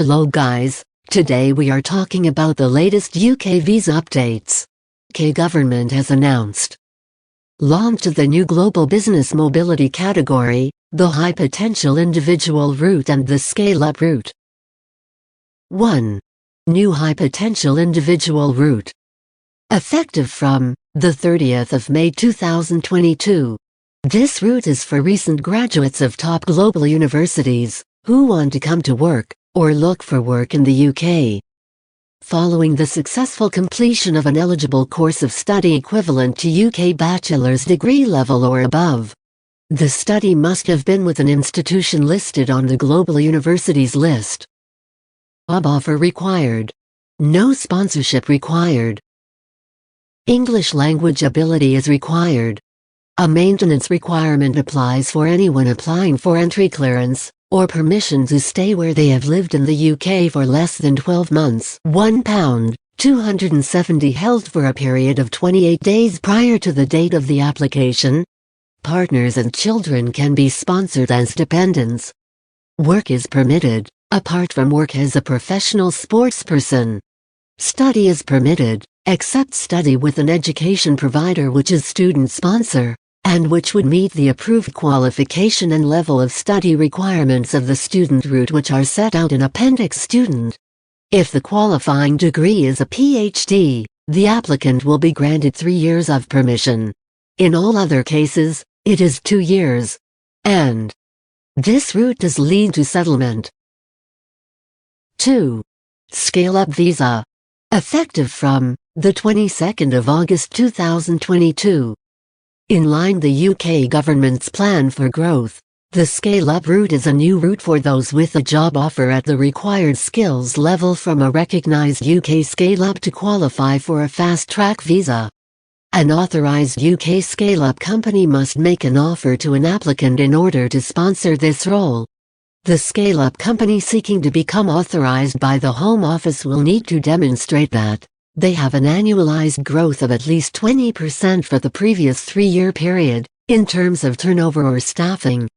Hello guys, today we are talking about the latest UK visa updates. UK government has announced launch of the new global business mobility category, the high potential individual route and the scale-up route. 1. New high potential individual route. Effective from the 30th of May 2022. This route is for recent graduates of top global universities who want to come to work or look for work in the UK. Following the successful completion of an eligible course of study equivalent to UK bachelor's degree level or above. The study must have been with an institution listed on the global universities list. Job offer required. No sponsorship required. English language ability is required. A maintenance requirement applies for anyone applying for entry clearance or permission to stay where they have lived in the UK for less than 12 months. £270 held for a period of 28 days prior to the date of the application. Partners and children can be sponsored as dependents. Work is permitted, apart from work as a professional sportsperson. Study is permitted, except study with an education provider which is student sponsor, and which would meet the approved qualification and level of study requirements of the student route which are set out in Appendix Student. If the qualifying degree is a PhD, the applicant will be granted 3 years of permission. In all other cases, it is 2 years. And this route does lead to settlement. 2. Scale-up visa. Effective from the 22nd of August 2022. In line the UK government's plan for growth, the scale-up route is a new route for those with a job offer at the required skills level from a recognized UK scale-up to qualify for a fast-track visa. An authorized UK scale-up company must make an offer to an applicant in order to sponsor this role. The scale-up company seeking to become authorized by the Home Office will need to demonstrate that they have an annualized growth of at least 20% for the previous 3-year period, in terms of turnover or staffing.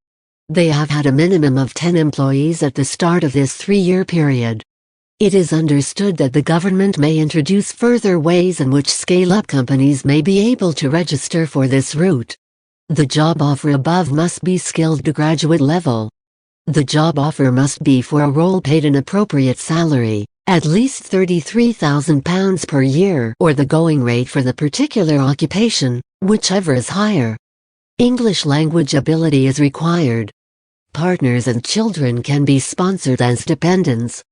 They have had a minimum of 10 employees at the start of this 3-year period. It is understood that the government may introduce further ways in which scale-up companies may be able to register for this route. The job offer above must be skilled to graduate level. The job offer must be for a role paid an appropriate salary, at least £33,000 per year or the going rate for the particular occupation, whichever is higher. English language ability is required. Partners and children can be sponsored as dependents.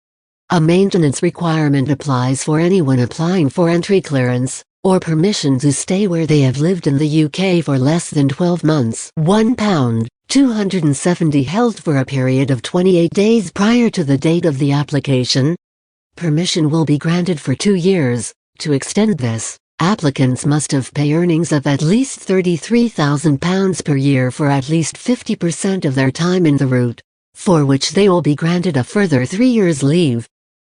A maintenance requirement applies for anyone applying for entry clearance or permission to stay where they have lived in the UK for less than 12 months. £270 held for a period of 28 days prior to the date of the application. Permission will be granted for 2 years. To extend this, applicants must have pay earnings of at least £33,000 per year for at least 50% of their time in the route, for which they will be granted a further 3 years leave.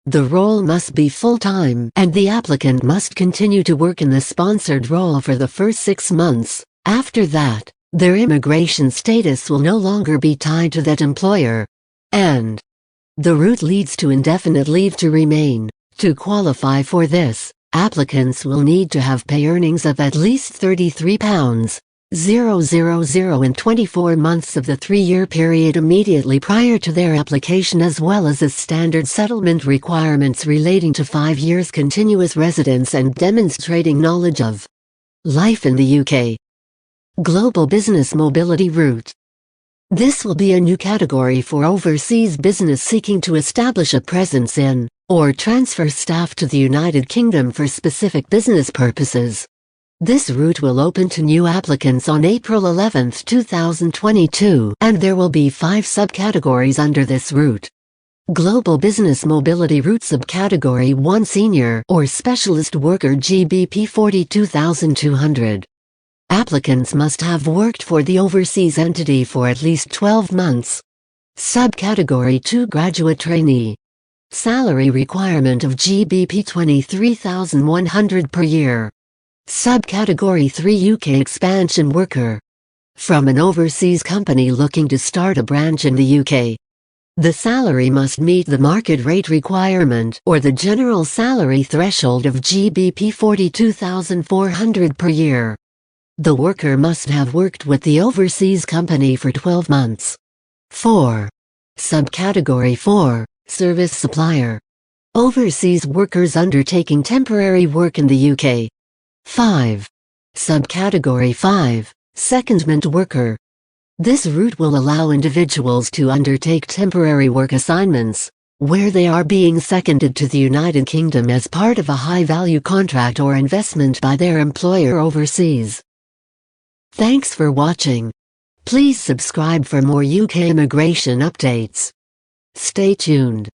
The role must be full-time and the applicant must continue to work in the sponsored role for the first 6 months. After that, their immigration status will no longer be tied to that employer. And the route leads to indefinite leave to remain. To qualify for this, applicants will need to have pay earnings of at least £33,000 in 24 months of the 3-year period immediately prior to their application, as well as standard settlement requirements relating to 5 years continuous residence and demonstrating knowledge of life in the UK. Global Business Mobility Route. This will be a new category for overseas business seeking to establish a presence in, or transfer staff to the United Kingdom for specific business purposes. This route will open to new applicants on April 11, 2022, and there will be 5 subcategories under this route. Global Business Mobility Route Subcategory 1 Senior or Specialist Worker GBP 42,200. Applicants must have worked for the overseas entity for at least 12 months. Subcategory 2 Graduate Trainee. Salary requirement of GBP 23,100 per year. Subcategory 3 UK Expansion Worker. From an overseas company looking to start a branch in the UK. The salary must meet the market rate requirement or the general salary threshold of GBP 42,400 per year. The worker must have worked with the overseas company for 12 months. 4. Subcategory 4, Service Supplier. Overseas workers undertaking temporary work in the UK. 5. Subcategory 5, Secondment Worker. This route will allow individuals to undertake temporary work assignments, where they are being seconded to the United Kingdom as part of a high-value contract or investment by their employer overseas. Thanks for watching. Please subscribe for more UK immigration updates. Stay tuned.